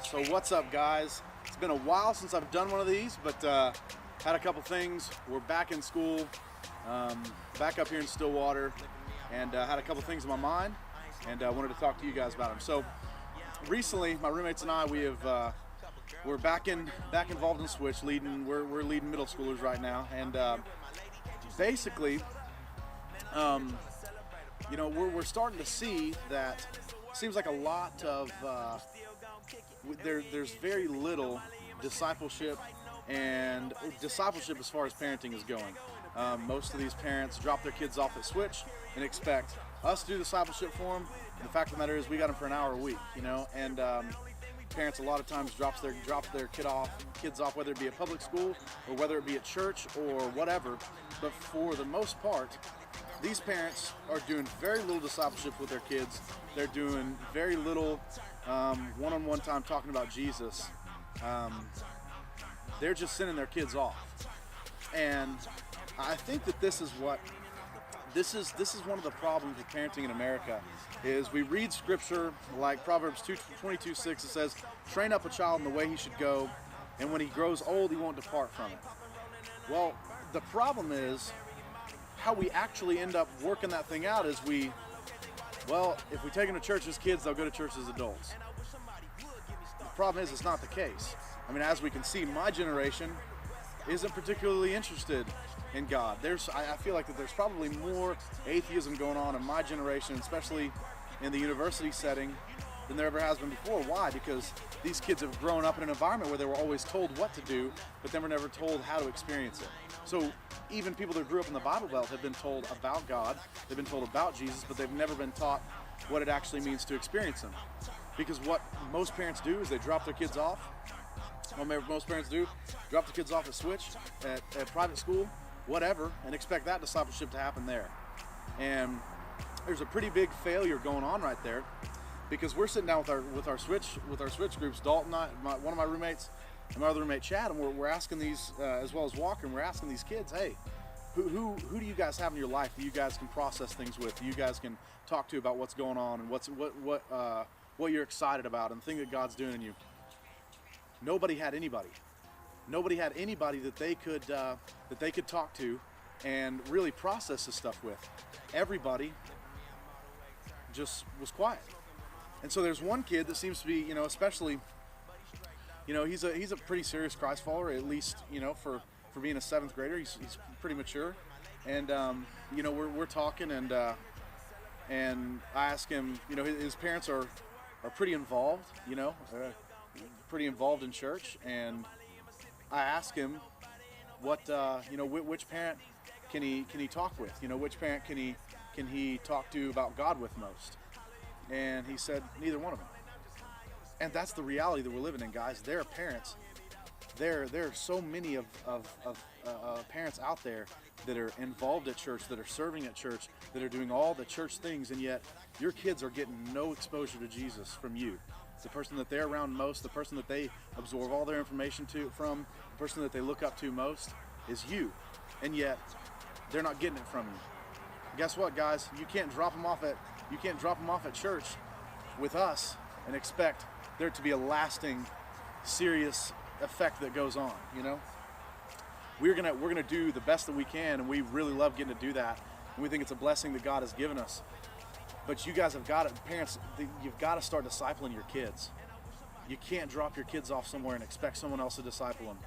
So what's up, guys? It's been a while since I've done one of these, but had a couple things. We're back in school, back up here in Stillwater, and had a couple things in my mind, and wanted to talk to you guys about them. So recently, my roommates and I, we're back involved in Switch, we're leading middle schoolers right now, and basically, we're starting to see that it seems like a lot of there's very little discipleship as far as parenting is going. Most of these parents drop their kids off at Switch and expect us to do discipleship for them. And the fact of the matter is, we got them for an hour a week, and parents a lot of times drop their kids off, whether it be at public school or whether it be at church or whatever. But for the most part, these parents are doing very little discipleship with their kids. They're doing very little one-on-one time talking about Jesus. They're just sending their kids off. And I think that this is one of the problems with parenting in America, is we read scripture like Proverbs 22:6. It says, train up a child in the way he should go, and when he grows old, he won't depart from it. Well, the problem is how we actually end up working that thing out is if we take them to church as kids, they'll go to church as adults. The problem is, it's not the case. I mean, as we can see, my generation isn't particularly interested in God. I feel like that there's probably more atheism going on in my generation, especially in the university setting, than there ever has been before. Why? Because these kids have grown up in an environment where they were always told what to do, but then were never told how to experience it. So even people that grew up in the Bible Belt have been told about God, they've been told about Jesus, but they've never been taught what it actually means to experience Him. Because what most parents do is they drop their kids off. Most parents do, drop the kids off at Switch, at private school, whatever, and expect that discipleship to happen there. And there's a pretty big failure going on right there, because we're sitting down with our Switch groups. Dalton, one of my roommates, and my other roommate Chad, and we're asking these, as well as Walker, and we're asking these kids, hey, who do you guys have in your life that you guys can process things with, that you guys can talk to about what's going on and what you're excited about and the thing that God's doing in you? Nobody had anybody. Nobody had anybody that they could talk to and really process this stuff with. Everybody just was quiet. And so there's one kid that seems to be, especially, he's a pretty serious Christ follower, at least, for being a 7th grader. He's pretty mature. And we're talking, and I ask him, his parents are pretty involved, pretty involved in church, and I ask him which parent can he talk with, which parent can he talk to about God with most, and he said neither one of them. And that's the reality that we're living in, guys. There are parents, there are so many of parents out there that are involved at church, that are serving at church, that are doing all the church things, and yet your kids are getting no exposure to Jesus from you. The person that they're around most, the person that they absorb all their information from, the person that they look up to most is you, and yet they're not getting it from you. Guess what, guys? You can't drop them off at church with us and expect there to be a lasting, serious effect that goes on. We're gonna do the best that we can, and we really love getting to do that, and we think it's a blessing that God has given us. But you guys parents, you've got to start discipling your kids. You can't drop your kids off somewhere and expect someone else to disciple them.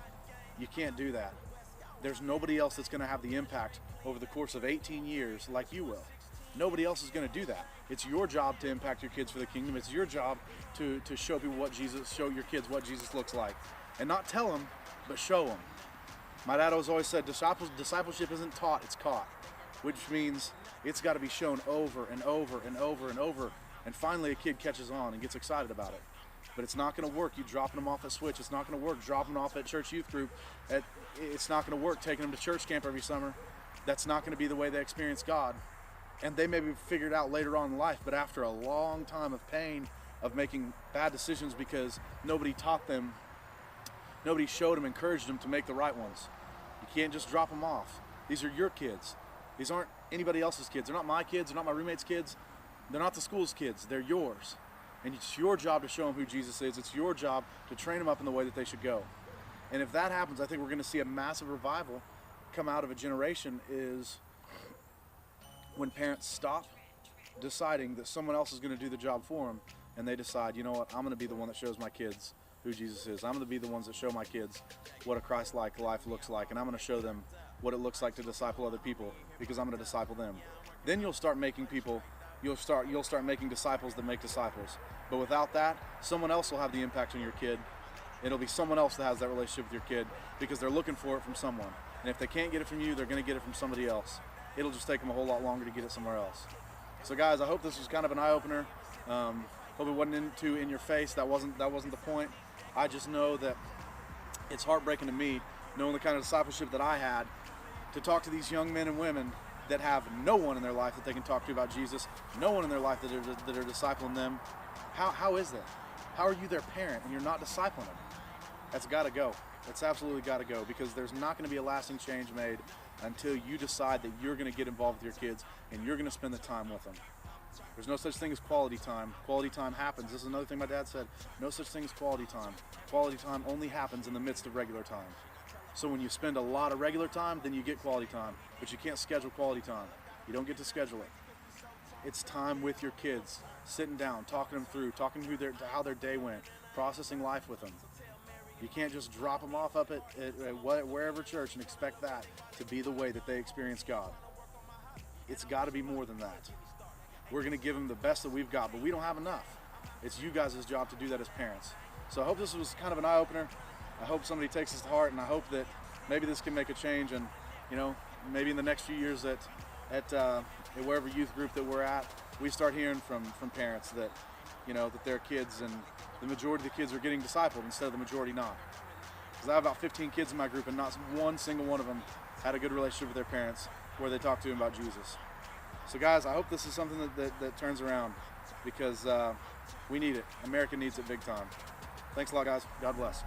You can't do that. There's nobody else that's going to have the impact over the course of 18 years like you will. Nobody else is going to do that. It's your job to impact your kids for the kingdom. It's your job to show people show your kids what Jesus looks like. And not tell them, but show them. My dad always said, discipleship isn't taught, it's caught. Which means it's got to be shown over and over and over and over, and finally a kid catches on and gets excited about it. But it's not going to work you dropping them off at Switch. It's not going to work dropping them off at church youth group. It's not going to work taking them to church camp every summer. That's not going to be the way they experience God. And they may be figured out later on in life, but after a long time of pain, of making bad decisions because nobody taught them, nobody showed them, encouraged them to make the right ones. You can't just drop them off. These are your kids. These aren't anybody else's kids. They're not my kids. They're not my roommates' kids. They're not the school's kids. They're yours. And it's your job to show them who Jesus is. It's your job to train them up in the way that they should go. And if that happens, I think we're going to see a massive revival come out of a generation, is when parents stop deciding that someone else is going to do the job for them, and they decide, you know what, I'm going to be the one that shows my kids who Jesus is. I'm going to be the ones that show my kids what a Christ-like life looks like, and I'm going to show them what it looks like to disciple other people, because I'm going to disciple them. Then you'll start making people, you'll start making disciples that make disciples. But without that, someone else will have the impact on your kid. It'll be someone else that has that relationship with your kid, because they're looking for it from someone. And if they can't get it from you, they're going to get it from somebody else. It'll just take them a whole lot longer to get it somewhere else. So guys, I hope this was kind of an eye-opener. Hope it wasn't too in your face. That wasn't the point. I just know that it's heartbreaking to me, knowing the kind of discipleship that I had, to talk to these young men and women that have no one in their life that they can talk to about Jesus, no one in their life that are discipling them. How is that? How are you their parent and you're not discipling them? That's got to go. That's absolutely got to go, because there's not going to be a lasting change made until you decide that you're going to get involved with your kids and you're going to spend the time with them. There's no such thing as quality time. Quality time happens. This is another thing my dad said. No such thing as quality time. Quality time only happens in the midst of regular time. So when you spend a lot of regular time, then you get quality time. But you can't schedule quality time. You don't get to schedule it. It's time with your kids, sitting down, talking them through, talking through how their day went, processing life with them. You can't just drop them off up at wherever church and expect that to be the way that they experience God. It's got to be more than that. We're going to give them the best that we've got, but we don't have enough. It's you guys' job to do that as parents. So I hope this was kind of an eye-opener. I hope somebody takes this to heart, and I hope that maybe this can make a change, and maybe in the next few years at wherever youth group that we're at, we start hearing from parents that that their kids, and the majority of the kids are getting discipled instead of the majority not. Because I have about 15 kids in my group, and not one single one of them had a good relationship with their parents where they talked to them about Jesus. So guys, I hope this is something that turns around, because we need it. America needs it big time. Thanks a lot, guys. God bless.